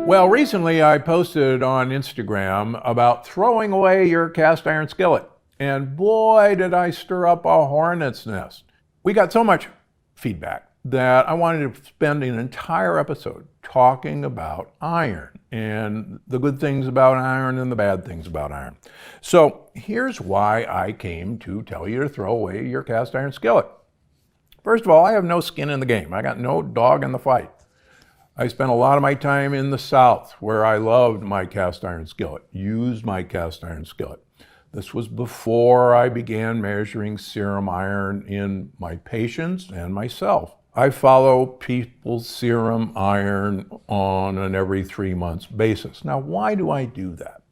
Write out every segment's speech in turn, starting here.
Well, recently I posted on Instagram about throwing away your cast iron skillet. And boy, did I stir up a hornet's nest. We got so much feedback that I wanted to spend an entire episode talking about iron and the good things about iron and the bad things about iron. So here's why I came to tell you to throw away your cast iron skillet. First of all, I have no skin in the game. I got no dog in the fight. I spent a lot of my time in the South where I loved my cast iron skillet, used my cast iron skillet. This was before I began measuring serum iron in my patients and myself. I follow people's serum iron on an every 3 months basis. Now, why do I do that?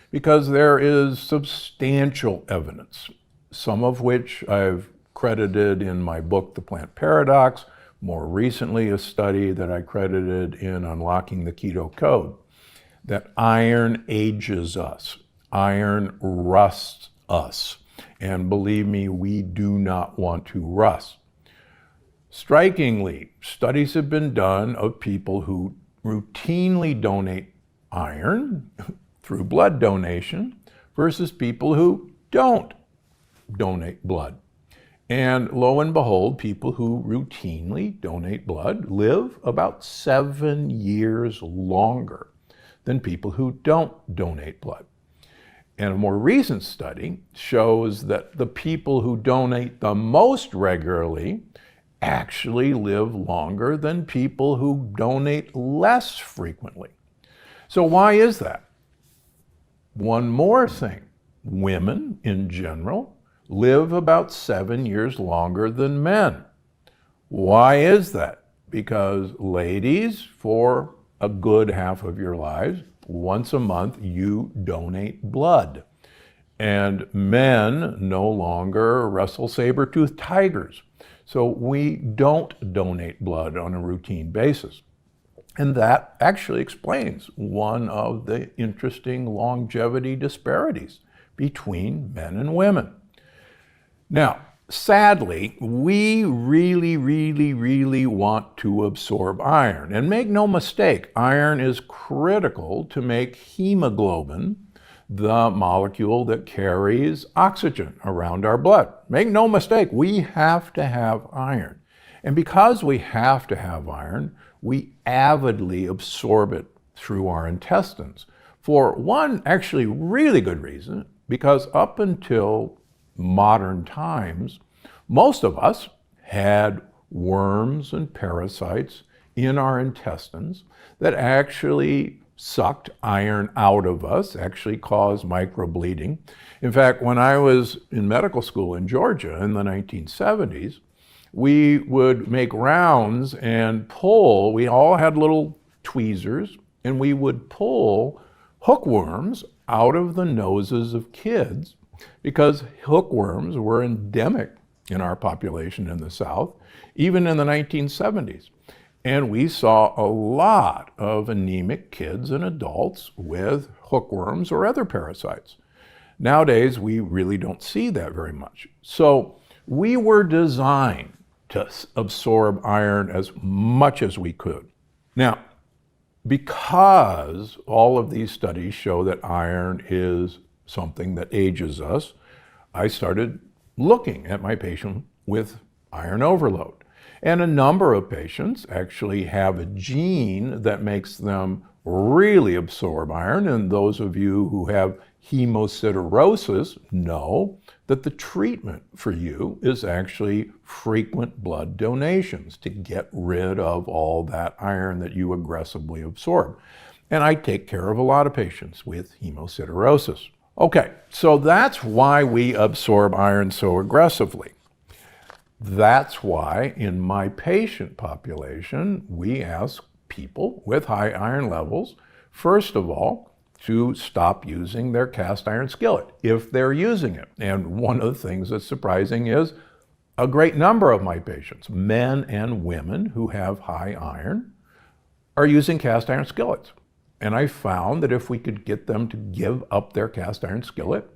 Because there is substantial evidence, some of which I've credited in my book, The Plant Paradox, more recently a study that I credited in Unlocking the Keto Code, that iron ages us. Iron rusts us. And believe me, we do not want to rust. Strikingly, studies have been done of people who routinely donate iron through blood donation versus people who don't donate blood. And lo and behold, people who routinely donate blood live about 7 years longer than people who don't donate blood. And a more recent study shows that the people who donate the most regularly actually live longer than people who donate less frequently. So why is that? One more thing, women in general live about 7 years longer than men. Why is that? Because ladies, for a good half of your lives, once a month you donate blood. And men no longer wrestle saber-toothed tigers. So we don't donate blood on a routine basis. And that actually explains one of the interesting longevity disparities between men and women. Now, sadly, we really want to absorb iron. And make no mistake, iron is critical to make hemoglobin, the molecule that carries oxygen around our blood. Make no mistake, we have to have iron. And because we have to have iron, we avidly absorb it through our intestines. For one actually really good reason, because up until modern times, most of us had worms and parasites in our intestines that actually sucked iron out of us, actually caused microbleeding. In fact, when I was in medical school in Georgia in the 1970s, we would make rounds and pull, we all had little tweezers, and we would pull hookworms out of the noses of kids because hookworms were endemic in our population in the South, even in the 1970s. And we saw a lot of anemic kids and adults with hookworms or other parasites. Nowadays, we really don't see that very much. So we were designed to absorb iron as much as we could. Now, because all of these studies show that iron is something that ages us, I started looking at my patient with iron overload. And a number of patients actually have a gene that makes them really absorb iron. And those of you who have hemosiderosis know that the treatment for you is actually frequent blood donations to get rid of all that iron that you aggressively absorb. And I take care of a lot of patients with hemosiderosis. Okay, so that's why we absorb iron so aggressively. That's why in my patient population, we ask people with high iron levels, first of all, to stop using their cast iron skillet if they're using it. And one of the things that's surprising is a great number of my patients, men and women who have high iron, are using cast iron skillets. And I found that if we could get them to give up their cast iron skillet,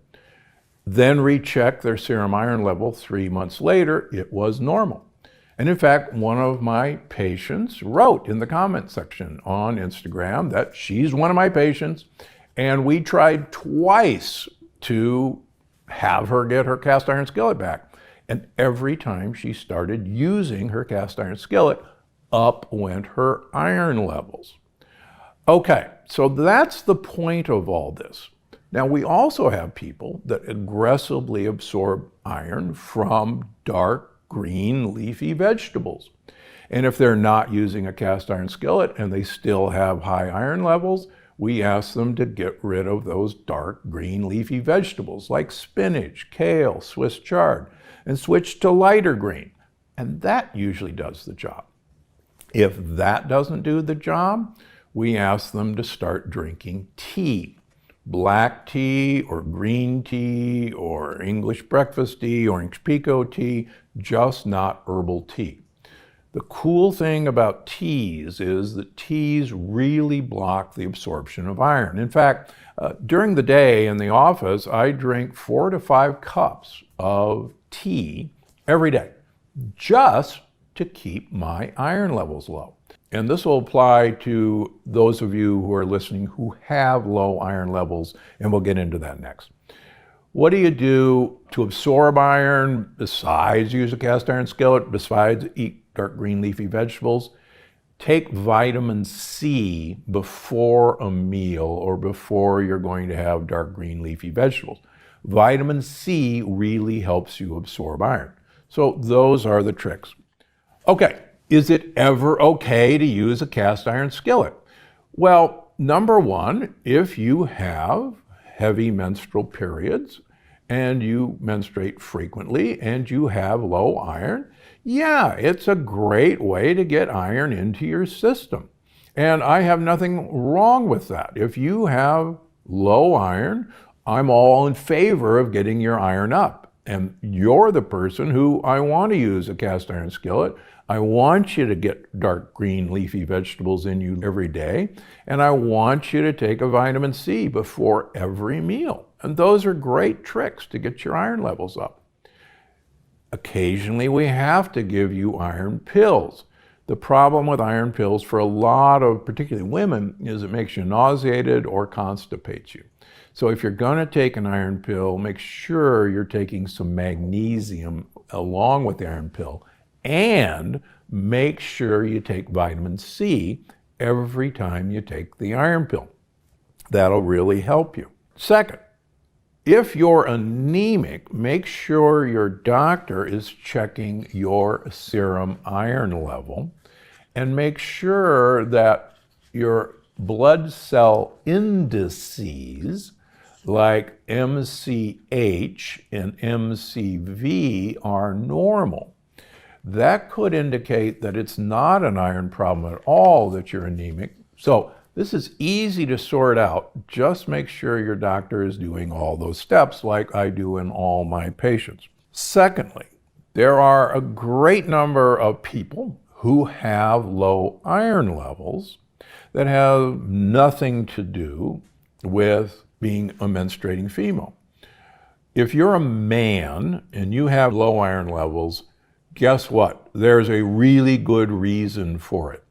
then recheck their serum iron level 3 months later, it was normal. And in fact, one of my patients wrote in the comment section on Instagram that she's one of my patients, and we tried twice to have her get her cast iron skillet back. And every time she started using her cast iron skillet, up went her iron levels. Okay, so that's the point of all this. Now, we also have people that aggressively absorb iron from dark green leafy vegetables. And if they're not using a cast iron skillet and they still have high iron levels, we ask them to get rid of those dark green leafy vegetables like spinach, kale, Swiss chard, and switch to lighter green. And that usually does the job. If that doesn't do the job, we ask them to start drinking tea. Black tea or green tea or English breakfast tea, orange pekoe tea, just not herbal tea. The cool thing about teas is that teas really block the absorption of iron. In fact, during the day in the office, I drink 4 to 5 cups of tea every day, just to keep my iron levels low. And this will apply to those of you who are listening who have low iron levels, and we'll get into that next. What do you do to absorb iron besides use a cast iron skillet, besides eat dark green leafy vegetables? Take vitamin C before a meal or before you're going to have dark green leafy vegetables. Vitamin C really helps you absorb iron. So those are the tricks. Okay, is it ever okay to use a cast iron skillet? Well, number one, if you have heavy menstrual periods and you menstruate frequently and you have low iron, yeah, it's a great way to get iron into your system. And I have nothing wrong with that. If you have low iron, I'm all in favor of getting your iron up. And you're the person who I want to use a cast iron skillet. I want you to get dark green leafy vegetables in you every day. And I want you to take a vitamin C before every meal. And those are great tricks to get your iron levels up. Occasionally, we have to give you iron pills. The problem with iron pills for a lot of, particularly women, is it makes you nauseated or constipates you. So if you're going to take an iron pill, make sure you're taking some magnesium along with the iron pill, and make sure you take vitamin C every time you take the iron pill. That'll really help you. Second, if you're anemic, make sure your doctor is checking your serum iron level, and make sure that your blood cell indices like MCH and MCV are normal. That could indicate that it's not an iron problem at all that you're anemic. So this is easy to sort out. Just make sure your doctor is doing all those steps like I do in all my patients. Secondly, there are a great number of people who have low iron levels that have nothing to do with being a menstruating female. If you're a man and you have low iron levels, guess what? There's a really good reason for it.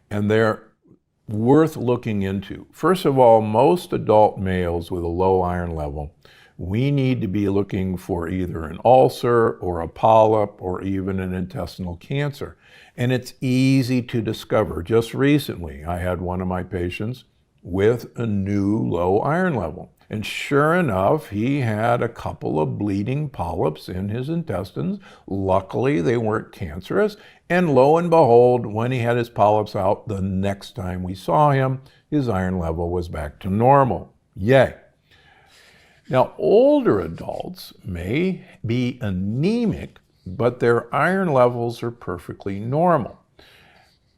And they're worth looking into. First of all, most adult males with a low iron level, we need to be looking for either an ulcer or a polyp or even an intestinal cancer. And it's easy to discover. Just recently, I had one of my patients with a new low iron level. And sure enough, he had a couple of bleeding polyps in his intestines. Luckily, they weren't cancerous. And lo and behold, when he had his polyps out, the next time we saw him, his iron level was back to normal. Yay. Now, older adults may be anemic, but their iron levels are perfectly normal.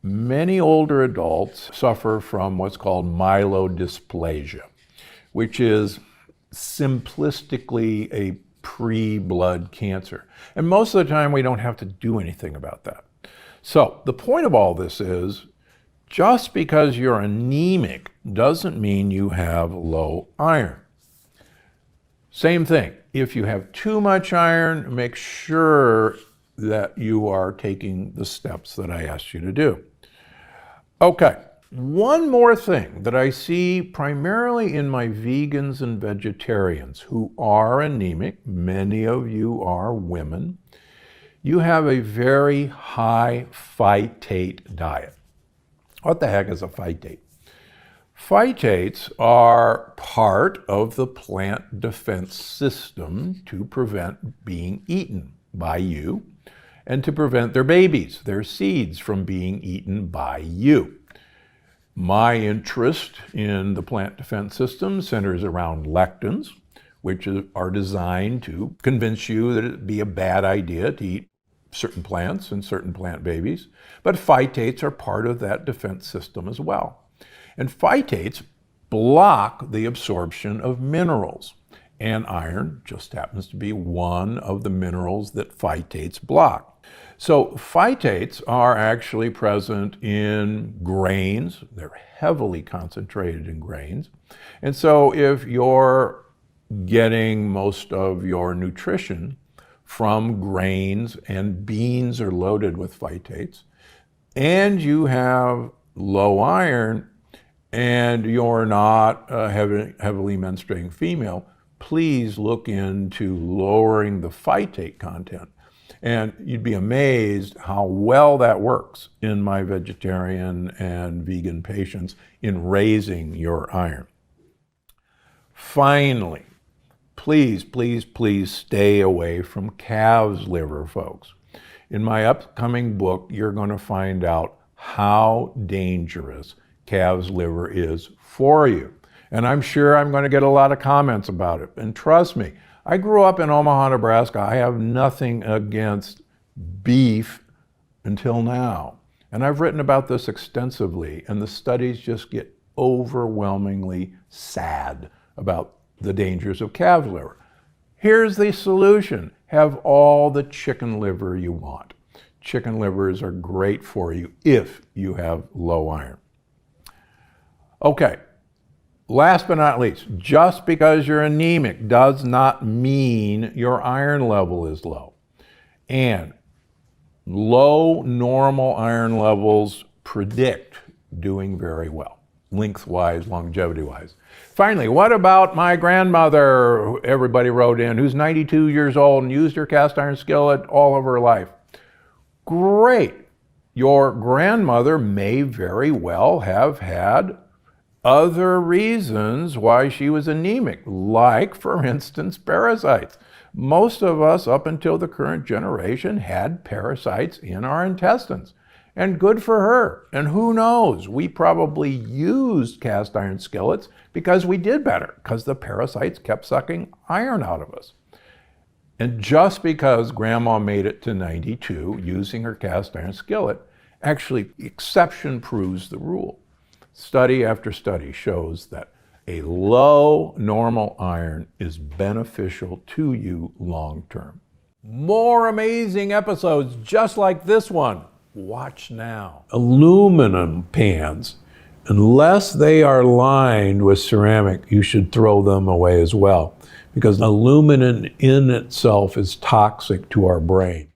Many older adults suffer from what's called myelodysplasia, which is simplistically a pre-blood cancer. And most of the time, we don't have to do anything about that. So the point of all this is, just because you're anemic doesn't mean you have low iron. Same thing, if you have too much iron, make sure that you are taking the steps that I asked you to do. Okay, one more thing that I see primarily in my vegans and vegetarians who are anemic, many of you are women, you have a very high phytate diet. What the heck is a phytate? Phytates are part of the plant defense system to prevent being eaten by you and to prevent their babies, their seeds, from being eaten by you. My interest in the plant defense system centers around lectins, which are designed to convince you that it'd be a bad idea to eat certain plants and certain plant babies. But phytates are part of that defense system as well. And phytates block the absorption of minerals. And iron just happens to be one of the minerals that phytates block. So phytates are actually present in grains. They're heavily concentrated in grains. And so if you're getting most of your nutrition from grains, and beans are loaded with phytates, and you have low iron, and you're not a heavily menstruating female, please look into lowering the phytate content. And you'd be amazed how well that works in my vegetarian and vegan patients in raising your iron. Finally, please, please, please stay away from calves liver, folks. In my upcoming book, you're going to find out how dangerous calves liver is for you. And I'm sure I'm going to get a lot of comments about it. And trust me, I grew up in Omaha, Nebraska. I have nothing against beef until now. And I've written about this extensively, and the studies just get overwhelmingly sad about the dangers of calf liver. Here's the solution. Have all the chicken liver you want. Chicken livers are great for you if you have low iron. Okay, last but not least, just because you're anemic does not mean your iron level is low. And low normal iron levels predict doing very well, lengthwise, longevity-wise. Finally, what about my grandmother, who everybody wrote in, who's 92 years old and used her cast iron skillet all of her life? Great. Your grandmother may very well have had other reasons why she was anemic, like, for instance, parasites. Most of us, up until the current generation, had parasites in our intestines. And good for her. And who knows, we probably used cast iron skillets because we did better, because the parasites kept sucking iron out of us. And just because Grandma made it to 92 using her cast iron skillet, actually, exception proves the rule. Study after study shows that a low normal iron is beneficial to you long term. More amazing episodes just like this one. Watch now. Aluminum pans, unless they are lined with ceramic, you should throw them away as well, because aluminum in itself is toxic to our brain.